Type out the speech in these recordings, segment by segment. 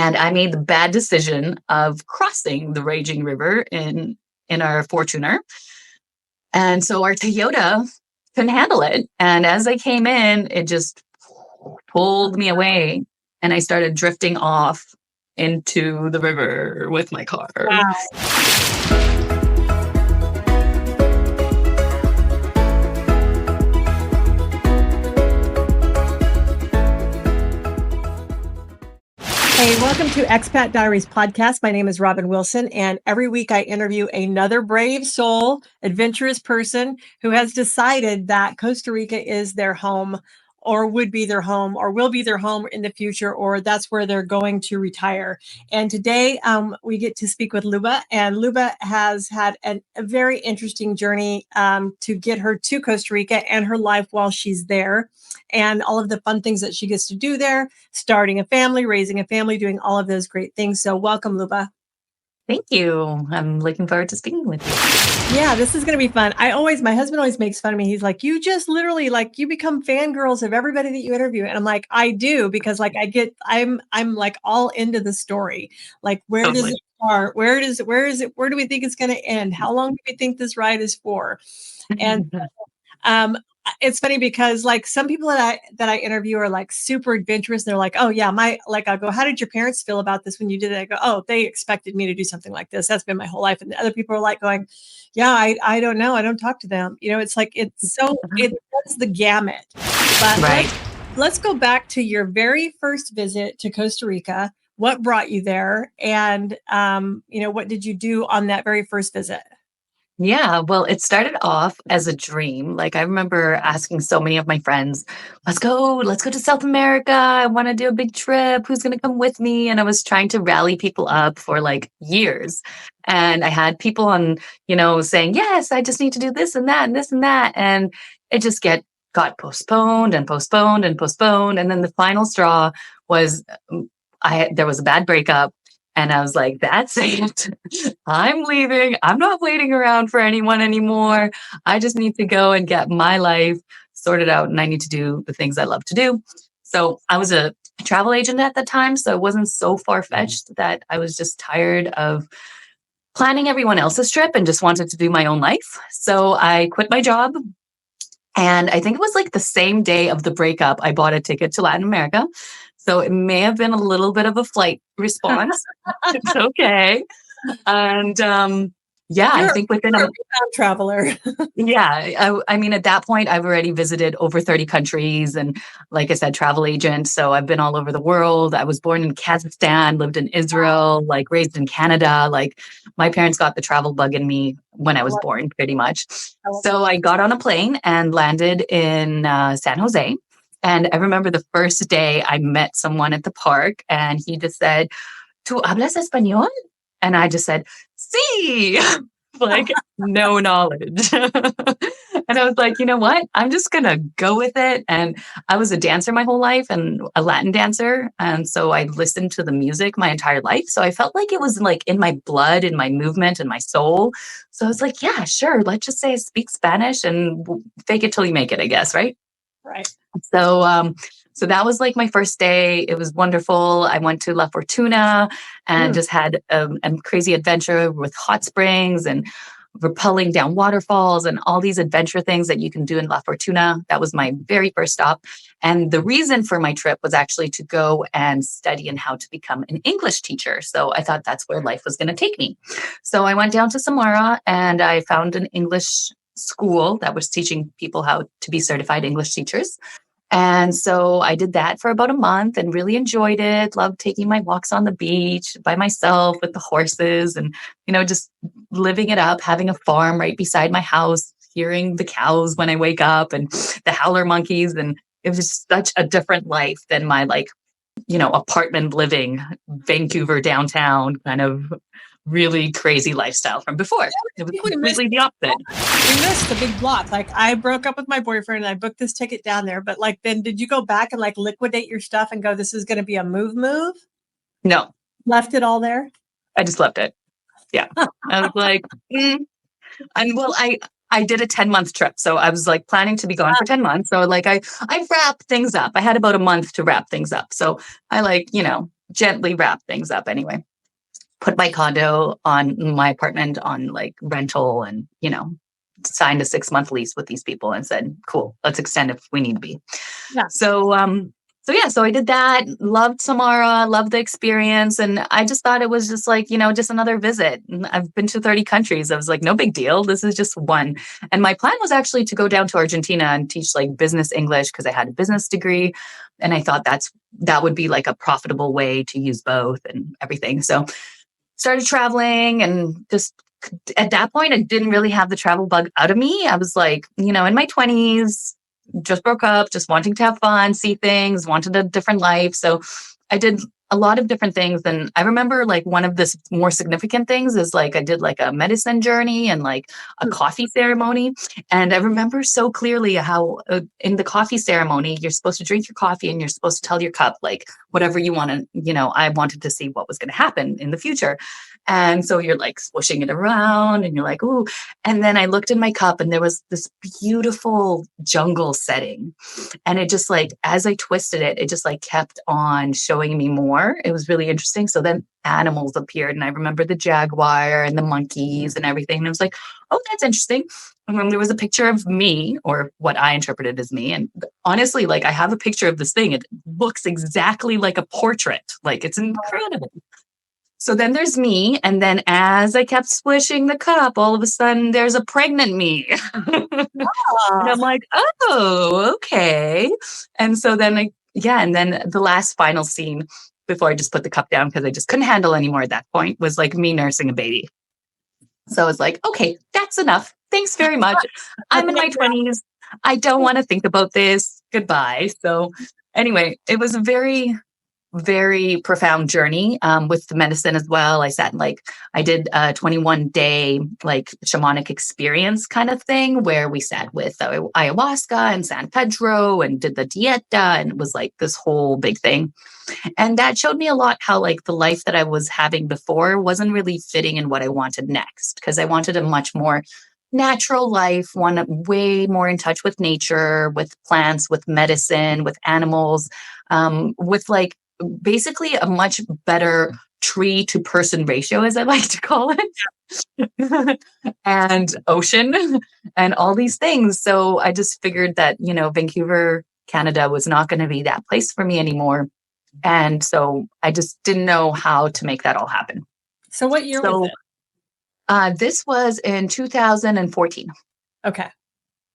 And I made the bad decision of crossing the raging river in our Fortuner. And so our Toyota couldn't handle it. And as I came in, it just pulled me away. And I started drifting off into the river with my car. Wow. Hey, welcome to Expat Diaries podcast. My name is Robin Wilson, and every week I interview another brave soul, adventurous person who has decided that Costa Rica is their home, or would be their home, or will be their home in the future, or that's where they're going to retire. And today we get to speak with Luba, and Luba has had a very interesting journey to get her to Costa Rica and her life while she's there, and all of the fun things that she gets to do there, starting a family, raising a family, doing all of those great things. So welcome, Luba. Thank you. I'm looking forward to speaking with you. Yeah, this is going to be fun. My husband always makes fun of me. He's like, you just literally you become fangirls of everybody that you interview. And I'm like, I do, because I'm like all into the story. Like, where does it start? Where is it? Where do we think it's going to end? How long do we think this ride is for? And it's funny because like some people that I interview are like super adventurous. They're like, oh yeah, I go, how did your parents feel about this when you did it? I go, oh, they expected me to do something like this. That's been my whole life. And the other people are like going, yeah, I don't know. I don't talk to them. It's like, it runs the gamut. But right. Let's go back to your very first visit to Costa Rica. What brought you there? And, what did you do on that very first visit? Yeah, well, it started off as a dream. Like I remember asking so many of my friends, let's go to South America. I want to do a big trip. Who's going to come with me? And I was trying to rally people up for like years. And I had people on, saying, yes, I just need to do this and that and this and that. And it just got postponed and postponed and postponed. And then the final straw was there was a bad breakup. And I was like, that's it. I'm leaving. I'm not waiting around for anyone anymore. I just need to go and get my life sorted out. And I need to do the things I love to do. So I was a travel agent at the time. So it wasn't so far-fetched that I was just tired of planning everyone else's trip and just wanted to do my own life. So I quit my job. And I think it was like the same day of the breakup, I bought a ticket to Latin America. So it may have been a little bit of a flight response. It's okay. And I think within a rebound traveler. Yeah. I mean, at that point, I've already visited over 30 countries. And like I said, travel agent. So I've been all over the world. I was born in Kazakhstan, lived in Israel, like raised in Canada. Like my parents got the travel bug in me when I was born, pretty much. So I got on a plane and landed in San Jose. And I remember the first day I met someone at the park and he just said, ¿Tú hablas español? And I just said, sí, like no knowledge. And I was like, you know what? I'm just going to go with it. And I was a dancer my whole life and a Latin dancer. And so I listened to the music my entire life. So I felt like it was like in my blood, in my movement, in my soul. So I was like, yeah, sure. Let's just say I speak Spanish and fake it till you make it, I guess. Right. Right. So that was like my first day. It was wonderful. I went to La Fortuna and just had a crazy adventure with hot springs and rappelling down waterfalls and all these adventure things that you can do in La Fortuna. That was my very first stop. And the reason for my trip was actually to go and study in how to become an English teacher. So I thought that's where life was going to take me. So I went down to Samara and I found an English school that was teaching people how to be certified English teachers. And so I did that for about a month and really enjoyed it. Loved taking my walks on the beach by myself with the horses and, just living it up, having a farm right beside my house, hearing the cows when I wake up and the howler monkeys. And it was such a different life than my apartment living, Vancouver downtown kind of really crazy lifestyle from before. It was completely the opposite. We missed the big block. Like I broke up with my boyfriend and I booked this ticket down there. But then did you go back and liquidate your stuff and go, this is going to be a move? No. Left it all there? I just left it. Yeah. I was like, I did a 10-month trip. So I was like planning to be gone for 10 months. So I wrapped things up. I had about a month to wrap things up. So I gently wrap things up anyway. Put my condo on my apartment on like rental and, signed a 6-month lease with these people and said, cool, let's extend if we need to be. Yeah. So I did that, loved Samara, loved the experience. And I just thought it was just like, just another visit. And I've been to 30 countries. I was like, no big deal. This is just one. And my plan was actually to go down to Argentina and teach like business English because I had a business degree. And I thought that would be like a profitable way to use both and everything. So started traveling and just at that point, I didn't really have the travel bug out of me. I was like, in my 20s, just broke up, just wanting to have fun, see things, wanted a different life. So I did a lot of different things. And I remember like one of the more significant things is like I did like a medicine journey and like a coffee ceremony. And I remember so clearly how in the coffee ceremony, you're supposed to drink your coffee and you're supposed to tell your cup like whatever you want to, I wanted to see what was going to happen in the future. And so you're like swooshing it around and you're like, ooh. And then I looked in my cup and there was this beautiful jungle setting. And it just like, as I twisted it, it just like kept on showing me more. It was really interesting. So then animals appeared and I remember the jaguar and the monkeys and everything. And I was like, oh, that's interesting. And then there was a picture of me or what I interpreted as me. And honestly, like I have a picture of this thing. It looks exactly like a portrait. Like it's incredible. So then there's me. And then as I kept swishing the cup, all of a sudden there's a pregnant me. And I'm like, oh, okay. And so then and then the last final scene before I just put the cup down because I just couldn't handle anymore at that point was like me nursing a baby. So I was like, okay, that's enough. Thanks very much. I'm in my 20s. I don't want to think about this. Goodbye. So anyway, it was a very, very profound journey with the medicine as well. I did a 21-day like shamanic experience kind of thing where we sat with ayahuasca and San Pedro and did the dieta. And it was like this whole big thing. And that showed me a lot how like the life that I was having before wasn't really fitting in what I wanted next because I wanted a much more natural life, one way more in touch with nature, with plants, with medicine, with animals, with like basically a much better tree to person ratio, as I like to call it, and ocean and all these things. So I just figured that, Vancouver, Canada was not going to be that place for me anymore. And so I just didn't know how to make that all happen. So what year was it? This was in 2014. Okay.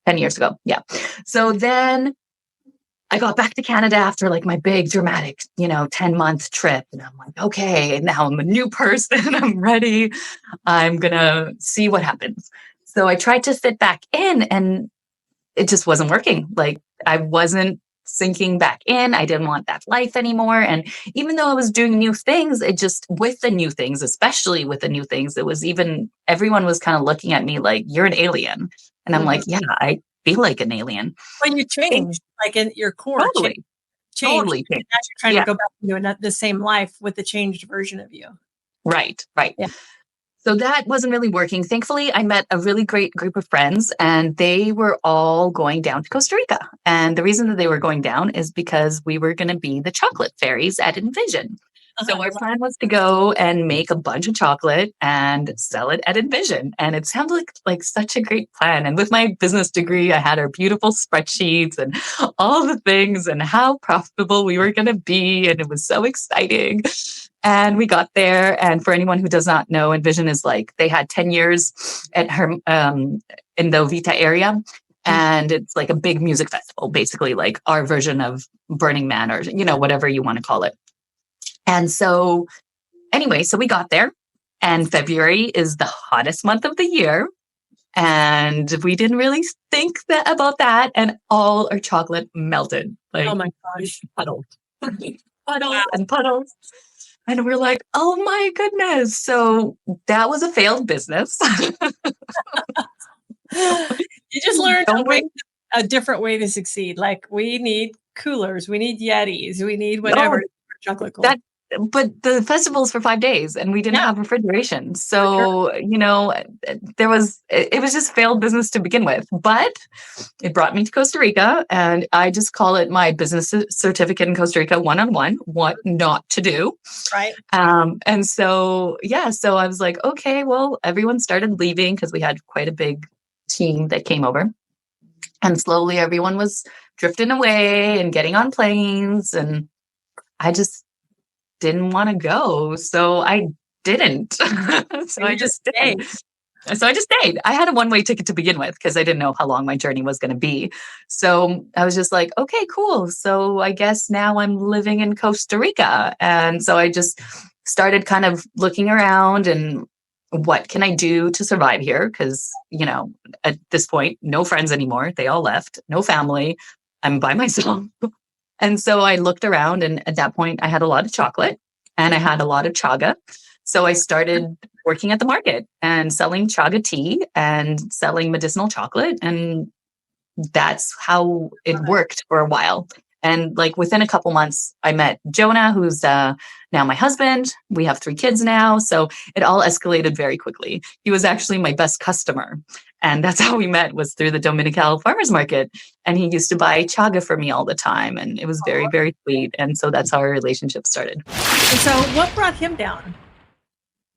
10 years ago. Yeah. So then I got back to Canada after like my big dramatic, 10-month trip. And I'm like, okay, now I'm a new person. I'm ready. I'm going to see what happens. So I tried to fit back in and it just wasn't working. Like I wasn't sinking back in. I didn't want that life anymore. And even though I was doing new things, with the new things, especially with the new things, everyone was kind of looking at me like, you're an alien. And I'm like, yeah, I feel like an alien. When you changed, like in your core, totally changed. Now you're trying to go back into the same life with the changed version of you. Right. Yeah. So that wasn't really working. Thankfully, I met a really great group of friends and they were all going down to Costa Rica. And the reason that they were going down is because we were going to be the chocolate fairies at Envision. So our plan was to go and make a bunch of chocolate and sell it at Envision. And it sounded like such a great plan. And with my business degree, I had our beautiful spreadsheets and all the things and how profitable we were going to be. And it was so exciting. And we got there. And for anyone who does not know, Envision is like, they had 10 years at her in the Vida area. And it's like a big music festival, basically like our version of Burning Man or, whatever you want to call it. And so anyway, so we got there and February is the hottest month of the year. And we didn't really think about that. And all our chocolate melted. Like, oh my gosh. Puddles and puddles. And we're like, oh my goodness. So that was a failed business. You just learned a different way to succeed. Like we need coolers, we need Yetis, we need whatever. Chocolate cool. but the festival's for 5 days and we didn't Yeah, have refrigeration. for sure. So, it was just failed business to begin with. But it brought me to Costa Rica, and I just call it my business certificate in Costa Rica 101, what not to do. Right. And so, yeah, so I was like, okay, well, everyone started leaving because we had quite a big team that came over. And slowly everyone was drifting away and getting on planes. And I just didn't want to go. So I didn't. so And I you just just didn't. stayed. So I just stayed. I had a one-way ticket to begin with because I didn't know how long my journey was going to be. So I was just like, okay, cool. So I guess now I'm living in Costa Rica. And so I just started kind of looking around and what can I do to survive here? Because, at this point, no friends anymore. They all left, no family. I'm by myself. And so I looked around, and at that point, I had a lot of chocolate and I had a lot of chaga. So I started working at the market and selling chaga tea and selling medicinal chocolate. And that's how it Love it. worked for a while. And like within a couple months, I met Jonah, who's now my husband. We have 3 kids now. So it all escalated very quickly. He was actually my best customer. And that's how we met, was through the Dominical farmers market. And he used to buy chaga for me all the time. And it was very, very sweet. And so that's how our relationship started. And so what brought him down?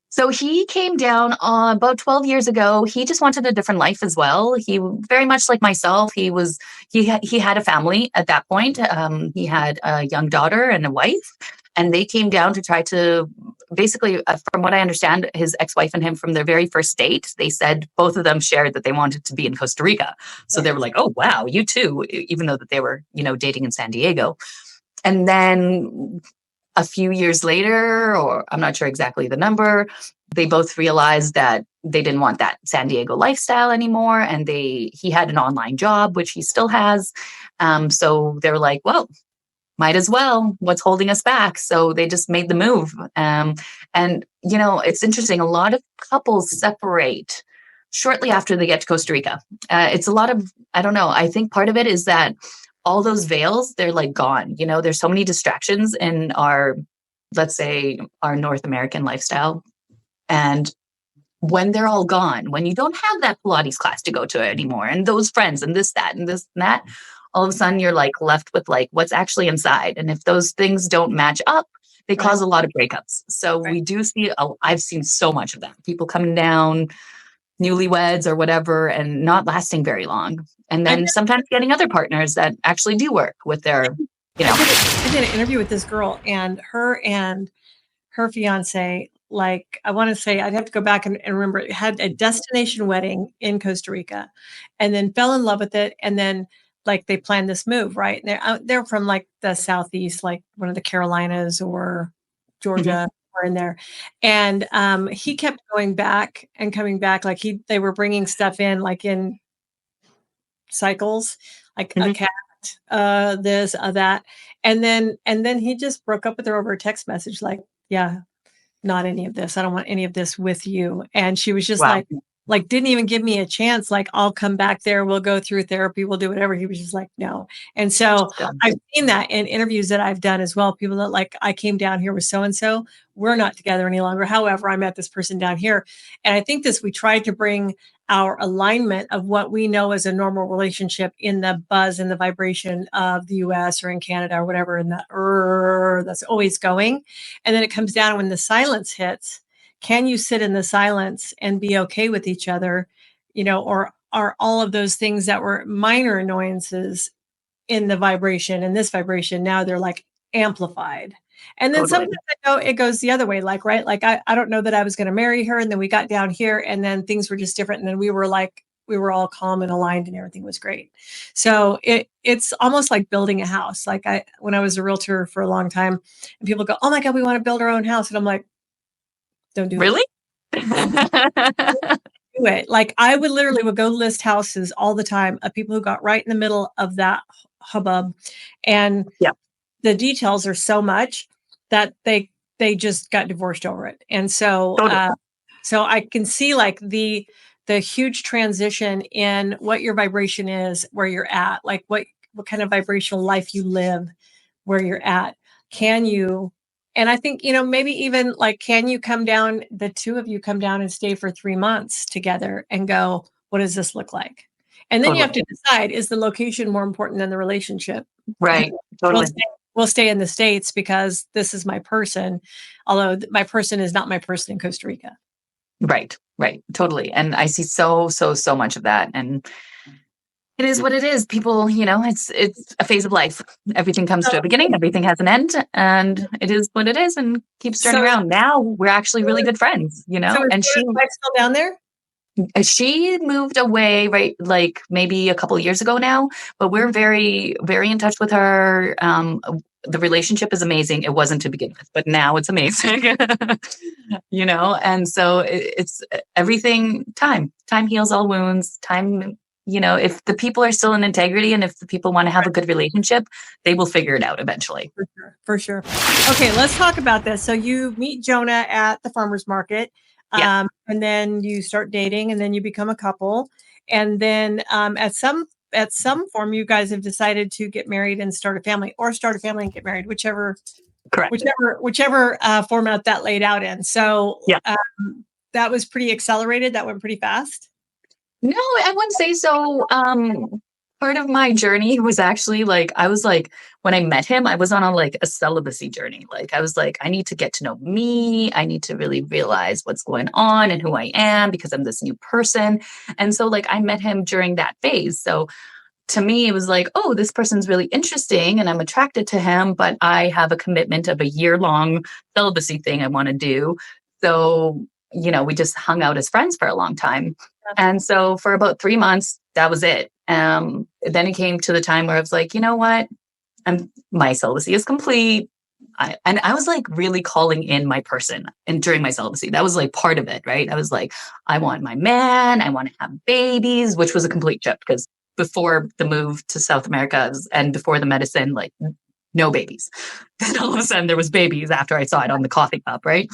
So he came down about 12 years ago. He just wanted a different life as well. He very much like myself. He had a family at that point. He had a young daughter and a wife, and they came down to try to basically, from what I understand, his ex-wife and him from their very first date, they said both of them shared that they wanted to be in Costa Rica. So they were like, "Oh wow, you too," even though that they were dating in San Diego. And then a few years later, or I'm not sure exactly the number, they both realized that they didn't want that San Diego lifestyle anymore. And he had an online job, which he still has. So they were like, well, might as well. What's holding us back? So they just made the move. And, it's interesting. A lot of couples separate shortly after they get to Costa Rica. It's a lot of, I don't know, I think part of it is that all those veils, they're like gone. There's so many distractions in our, let's say, our North American lifestyle. And when they're all gone, when you don't have that Pilates class to go to anymore, and those friends, and this, that, and this, and that, all of a sudden you're like left with like what's actually inside. And if those things don't match up, they Right. cause a lot of breakups. So Right. we do see, I've seen so much of that. People coming down, newlyweds or whatever, and not lasting very long. And I then sometimes getting other partners that actually do work with their, you know. I did an interview with this girl, and her fiance, like, I want to say, I'd have to go back and remember, it had a destination wedding in Costa Rica, and then fell in love with it, and then like they planned this move, right? And they're from like the southeast, like one of the Carolinas or Mhm. Georgia, or in there, and he kept going back and coming back, like they were bringing stuff in like in cycles, like a Mhm. cat, this, that, and then he just broke up with her over a text message, like, yeah, not any of this. I don't want any of this with you. And she was just Wow. like, didn't even give me a chance. Like, I'll come back there. We'll go through therapy. We'll do whatever. He was just like, no. And so So, I've seen that in interviews that I've done as well. People that like, I came down here with so and so. We're not together any longer. However, I met this person down here. And I think we tried to bring our alignment of what we know as a normal relationship in the buzz and the vibration of the US or in Canada or whatever, in the that's always going. And then it comes down when the silence hits. Can you sit in the silence and be okay with each other? Or are all of those things that were minor annoyances in the vibration and this vibration, now they're like amplified? And then totally. sometimes it goes the other way, like, right, like I don't know that I was going to marry her, and then we got down here and then things were just different, and then we were all calm and aligned and everything was great. So it's almost like building a house. Like, when I was a realtor for a long time, and people go, oh my God, we want to build our own house, and I'm like, don't do it. Really? Do it. Like, I would go list houses all the time of people who got right in the middle of that hubbub, and Yeah, the details are so much that they just got divorced over it. And so totally. so I can see like the huge transition in what your vibration is, where you're at, like what kind of vibrational life you live, where you're at. Can you And I think, maybe even like, can you come down, the two of you come down and stay for 3 months together and go, what does this look like? And then you have Totally. to decide, is the location more important than the relationship? Right. We'll Totally. stay, we'll stay in the States because this is my person, although my person is not my person in Costa Rica. Right. Right. Totally. And I see so much of that. And it is what it is. People, it's a phase of life. Everything comes to a So, beginning, everything has an end, and it is what it is and keeps so, turning around. Now we're actually really good friends, so is and Jonah's wife still down there? she moved away, right, like maybe a couple of years ago now, but we're very, very in touch with her. The relationship is amazing. It wasn't to begin with, but now it's amazing. And so it's everything. Time heals all wounds. Time, if the people are still in integrity and if the people want to have a good relationship, they will figure it out eventually. For sure. For sure. Okay, let's talk about this. So you meet Jonah at the farmer's market, Yeah, and then you start dating, and then you become a couple, and then at some form, you guys have decided to get married and start a family, or start a family and get married, whichever correct. whichever format that laid out in. So Yeah. that was pretty accelerated. That went pretty fast. No, I wouldn't say so. Part of my journey was actually like, I was like, when I met him, I was on a celibacy journey. Like, I was like, I need to get to know me. I need to really realize what's going on and who I am because I'm this new person. And so, like, I met him during that phase. So to me, it was like, oh, this person's really interesting and I'm attracted to him, but I have a commitment of a year-long celibacy thing I want to do. So, we just hung out as friends for a long time. And so for about 3 months, that was it. Then it came to the time where I was like, you know what? My celibacy is complete. And I was like really calling in my person and during my celibacy. That was like part of it, right? I was like, I want my man, I want to have babies, which was a complete shift because before the move to South America and before the medicine, like no babies. Then all of a sudden there was babies after I saw it on the coffee cup, right?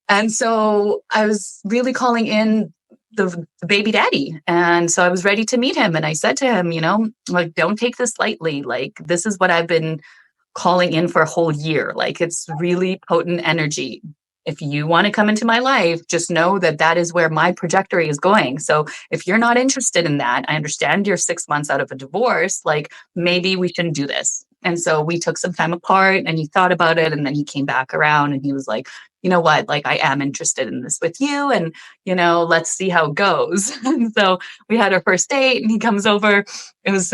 And so I was really calling in the baby daddy. And so I was ready to meet him. And I said to him, like, don't take this lightly. Like, this is what I've been calling in for a whole year. Like, it's really potent energy. If you want to come into my life, just know that that is where my trajectory is going. So if you're not interested in that, I understand you're 6 months out of a divorce. Like, maybe we shouldn't do this. And so we took some time apart and he thought about it. And then he came back around and he was like, you know what, like, I am interested in this with you. And, let's see how it goes. And so we had our first date and he comes over. It was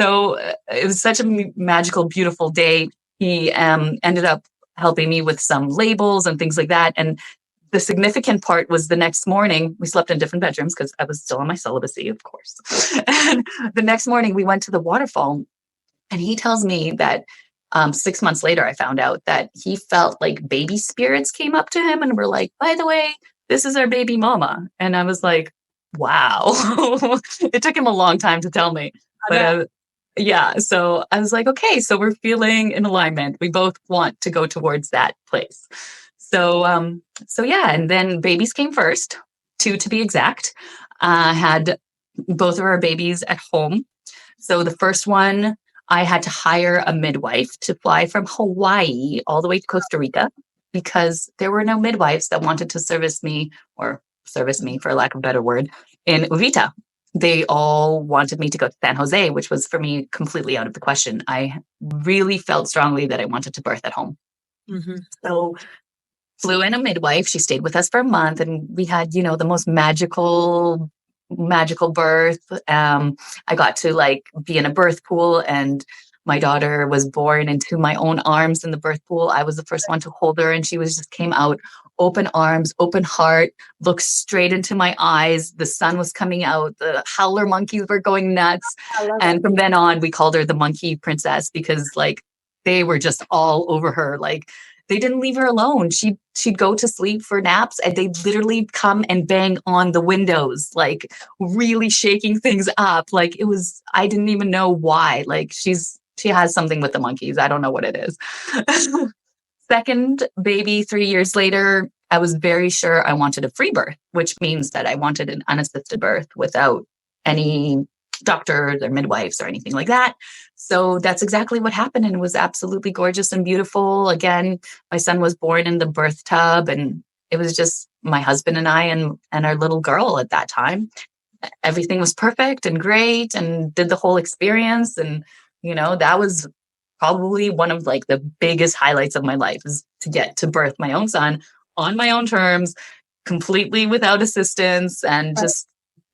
such a magical, beautiful date. He ended up helping me with some labels and things like that. And the significant part was the next morning, we slept in different bedrooms because I was still on my celibacy, of course. And the next morning, we went to the waterfall. And he tells me that 6 months later, I found out that he felt like baby spirits came up to him and were like, by the way, this is our baby mama. And I was like, wow. It took him a long time to tell me. I But bet. yeah, so I was like, okay, so we're feeling in alignment. We both want to go towards that place. So yeah, and then babies came first, two to be exact. Had both of our babies at home. So the first one, I had to hire a midwife to fly from Hawaii all the way to Costa Rica because there were no midwives that wanted to service me for lack of a better word, in Uvita. They all wanted me to go to San Jose, which was for me completely out of the question. I really felt strongly that I wanted to birth at home. Mhm. So flew in a midwife. She stayed with us for a month and we had, the most magical birth. I got to like be in a birth pool and my daughter was born into my own arms in the birth pool. I was the first one to hold her and she was just came out open arms, open heart, looked straight into my eyes. The sun was coming out. The howler monkeys were going nuts. I love it. And from then on, we called her the monkey princess because like they were just all over her. Like they didn't leave her alone. She'd go to sleep for naps and they'd literally come and bang on the windows, like really shaking things up. Like it was, I didn't even know why. Like she has something with the monkeys. I don't know what it is. Second baby, 3 years later, I was very sure I wanted a free birth, which means that I wanted an unassisted birth without any doctors or midwives or anything like that. So that's exactly what happened. And it was absolutely gorgeous and beautiful. Again, my son was born in the birth tub, and it was just my husband and I and our little girl at that time. Everything was perfect and great, and did the whole experience. And, that was probably one of like the biggest highlights of my life, is to get to birth my own son on my own terms, completely without assistance, and Right.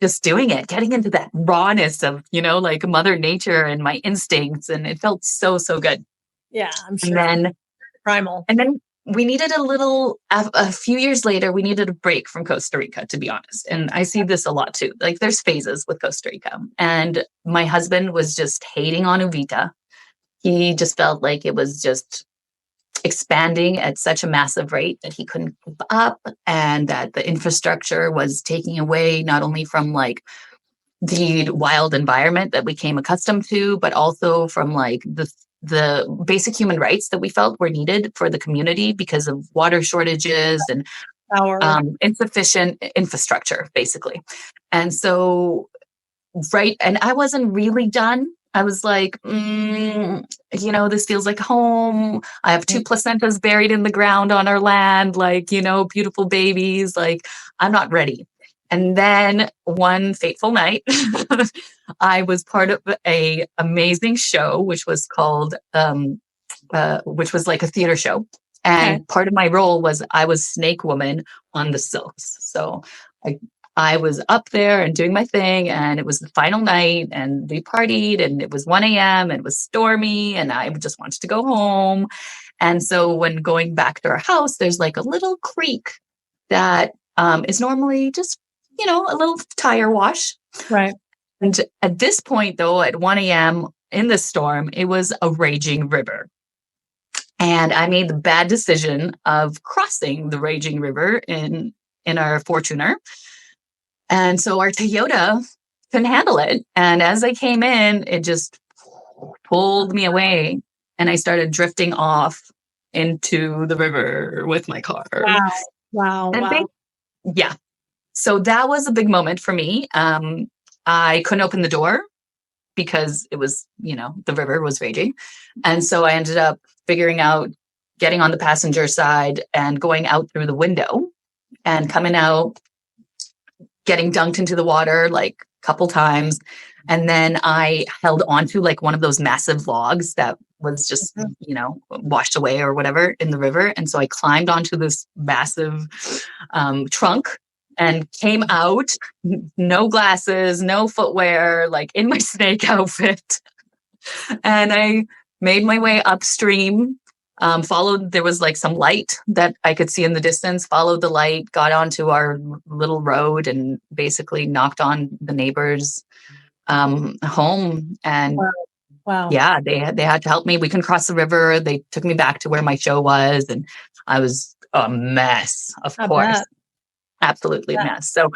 just doing it, getting into that rawness of, like mother nature and my instincts. And it felt so, so good. Yeah, I'm And sure. then, Primal. and then we needed a few years later, we needed a break from Costa Rica, to be honest. And I see this a lot too. Like there's phases with Costa Rica. And my husband was just hating on Uvita. He just felt like it was just expanding at such a massive rate that he couldn't keep up, and that the infrastructure was taking away not only from like the wild environment that we came accustomed to, but also from like the basic human rights that we felt were needed for the community because of water shortages and Power. insufficient infrastructure, basically. And so, right. And I wasn't really done. I was like, this feels like home. I have two placentas buried in the ground on our land, like, beautiful babies. Like, I'm not ready. And then one fateful night, I was part of a amazing show, which was called, which was like a theater show. Okay. And part of my role was I was Snake Woman on the silks. So I I was up there and doing my thing, and it was the final night, and we partied, and it was 1 a.m. and it was stormy, and I just wanted to go home. And so when going back to our house, there's like a little creek that is normally just, a little tire wash. Right. And at this point, though, at 1 a.m. in the storm, it was a raging river. And I made the bad decision of crossing the raging river in our Fortuner. And so our Toyota couldn't handle it. And as I came in, it just pulled me away, and I started drifting off into the river with my car. Wow. Wow. And Wow. yeah. So that was a big moment for me. I couldn't open the door because it was, the river was raging. And so I ended up figuring out getting on the passenger side and going out through the window and coming out, getting dunked into the water like a couple times. And then I held onto like one of those massive logs that was just, Mhm. washed away or whatever in the river. And so I climbed onto this massive trunk and came out, no glasses, no footwear, like in my snake outfit. And I made my way upstream, there was like some light that I could see in the distance, followed the light, got onto our little road, and basically knocked on the neighbor's home. And Wow. Wow. yeah, they had to help me. We couldn't cross the river. They took me back to where my show was, and I was a mess, of I course, bet. absolutely a Yeah. mess. So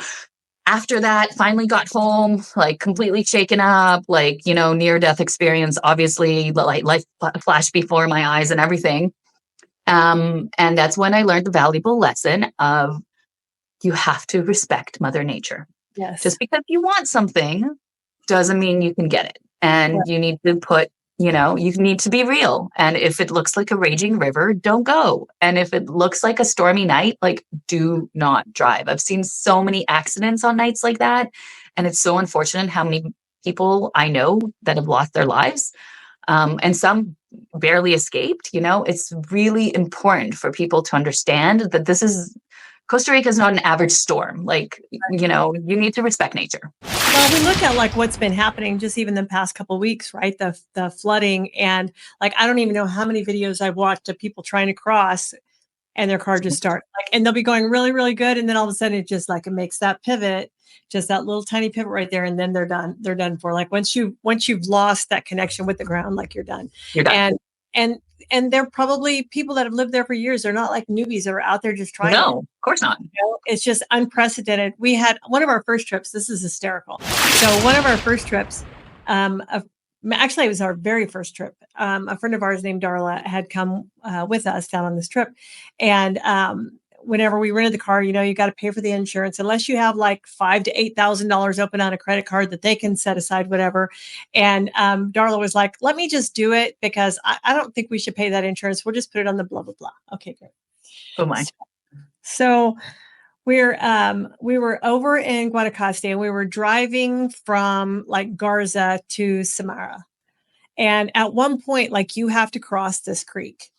after that, finally got home, like completely shaken up, like, near death experience, obviously, like life flashed before my eyes and everything. And that's when I learned the valuable lesson of you have to respect Mother Nature. Yes. Just because you want something doesn't mean you can get it. Right. And you need to you need to be real. And if it looks like a raging river, don't go. And if it looks like a stormy night, like do not drive. I've seen so many accidents on nights like that. And it's so unfortunate how many people I know that have lost their lives. And some barely escaped. It's really important for people to understand that Costa Rica is not an average storm. Like, you need to respect nature. Well, we look at like what's been happening just even the past couple of weeks, right? The flooding, and like I don't even know how many videos I've watched of people trying to cross and their car just start like, and they'll be going really, really good, and then all of a sudden it just like it makes that pivot, just that little tiny pivot right there, and then they're done. They're done for. Like once you've lost that connection with the ground, like you're done. You're done. And and and they're probably people that have lived there for years. They're not like newbies that are out there just trying it. No, of course not. It's just unprecedented. We had one of our first trips. This is hysterical. So one of our first trips, of, actually, it was our very first trip. A friend of ours named Darla had come with us down on this trip, and whenever we rented the car, you got to pay for the insurance unless you have like $5,000 to $8,000 open on a credit card that they can set aside, whatever. And Darla was like, "Let me just do it because I don't think we should pay that insurance. We'll just put it on the blah blah blah." Okay, great. Oh my. So we were over in Guanacaste and we were driving from like Garza to Samara. And at one point, like you have to cross this creek,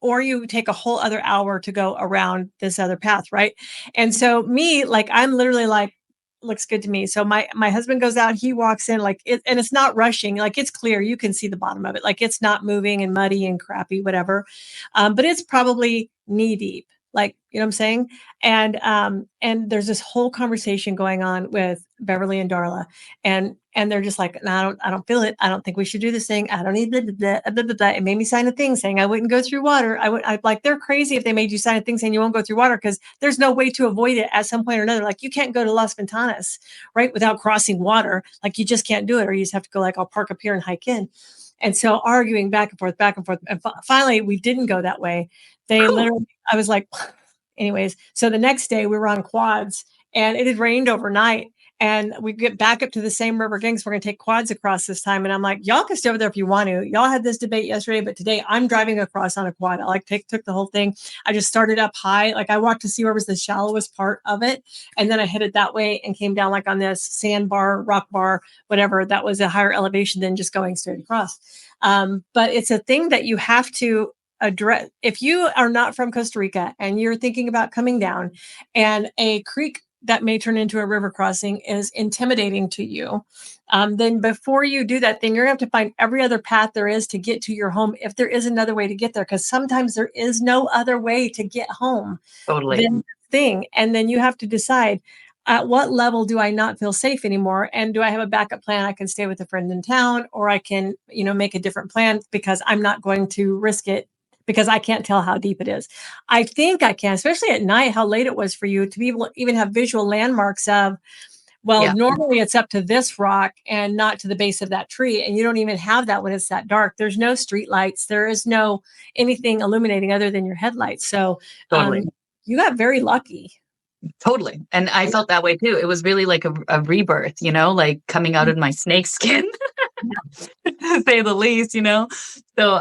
or you take a whole other hour to go around this other path, right? And so me, like I'm literally like, looks good to me. So my husband goes out, he walks in like it, and it's not rushing, like it's clear, you can see the bottom of it, like it's not moving and muddy and crappy, whatever. But it's probably knee deep, like you know what I'm saying. And there's this whole conversation going on with Beverly and Darla, and they're just like, no, I don't feel it. I don't think we should do this thing. I don't need blah, blah, blah, blah, blah, blah. It made me sign a thing saying I wouldn't go through water. I like, they're crazy if they made you sign a thing saying you won't go through water because there's no way to avoid it at some point or another. Like you can't go to Las Ventanas, right, without crossing water. Like you just can't do it, or you just have to go like, I'll park up here and hike in. And so arguing back and forth, back and forth. And finally, we didn't go that way. They Cool. literally, I was like, anyways. So the next day we were on quads and it had rained overnight. And we get back up to the same river again. So we're going to take quads across this time. And I'm like, y'all can stay over there if you want to. Y'all had this debate yesterday, but today I'm driving across on a quad. I like took the whole thing. I just started up high. Like I walked to see where was the shallowest part of it. And then I headed that way and came down like on this sandbar, rock bar, whatever. That was a higher elevation than just going straight across. But it's a thing that you have to address. If you are not from Costa Rica and you're thinking about coming down and a creek that may turn into a river crossing is intimidating to you, then before you do that thing, you're going to have to find every other path there is to get to your home if there is another way to get there, because sometimes there is no other way to get home Totally. than the thing. And then you have to decide, at what level do I not feel safe anymore? And do I have a backup plan? I can stay with a friend in town, or I can, make a different plan because I'm not going to risk it because I can't tell how deep it is. I think I can, especially at night, how late it was for you to be able to even have visual landmarks of, well, Yeah, normally it's up to this rock and not to the base of that tree. And you don't even have that when it's that dark. There's no street lights. There is no anything illuminating other than your headlights. So totally. you got very lucky. Totally. And I felt that way too. It was really like a rebirth, like coming out of my snake skin, to say the least. So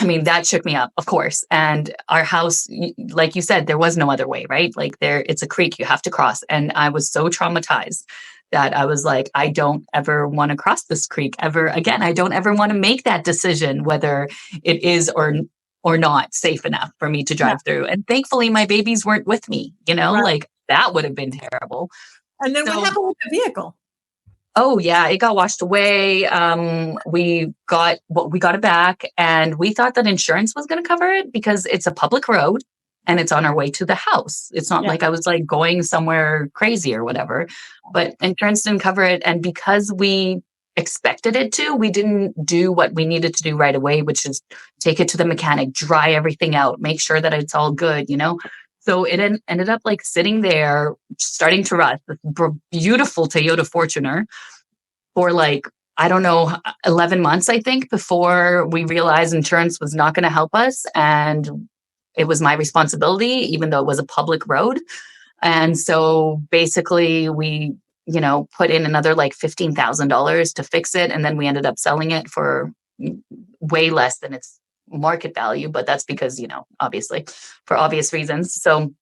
I mean, that shook me up, of course. And our house, like you said, there was no other way, right? Like it's a creek you have to cross. And I was so traumatized that I was like, I don't ever want to cross this creek ever again. I don't ever want to make that decision, whether it is or not safe enough for me to Yeah, drive through. And thankfully my babies weren't with me, right. like that would have been terrible. And then what So happened with the vehicle? oh yeah, it got washed away. We got it back, and we thought that insurance was going to cover it because it's a public road and it's on our way to the house. It's not Yeah, like I was like going somewhere crazy or whatever, but insurance didn't cover it. And because we expected it to, we didn't do what we needed to do right away, which is take it to the mechanic, dry everything out, make sure that it's all good. So it ended up like sitting there, starting to rust. This beautiful Toyota Fortuner for like, I don't know, 11 months, I think, before we realized insurance was not going to help us. And it was my responsibility, even though it was a public road. And so basically we put in another like $15,000 to fix it. And then we ended up selling it for way less than its market value. But that's because, obviously, for obvious reasons. So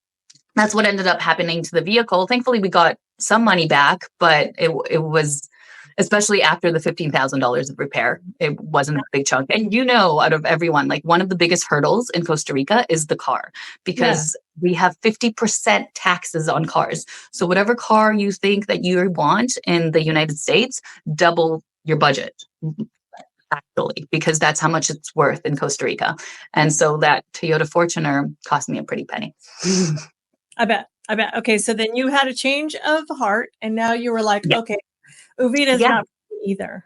that's what ended up happening to the vehicle. Thankfully, we got some money back, but it was, especially after the $15,000 of repair, it wasn't a big chunk. And out of everyone, like one of the biggest hurdles in Costa Rica is the car, yeah, because we have 50% taxes on cars. So whatever car you think that you want in the United States, double your budget. Actually, because that's how much it's worth in Costa Rica. And so that Toyota Fortuner cost me a pretty penny. I bet. I bet. Okay, so then you had a change of heart, and now you were like, Yeah. okay, Uvita is Yeah. not for me either.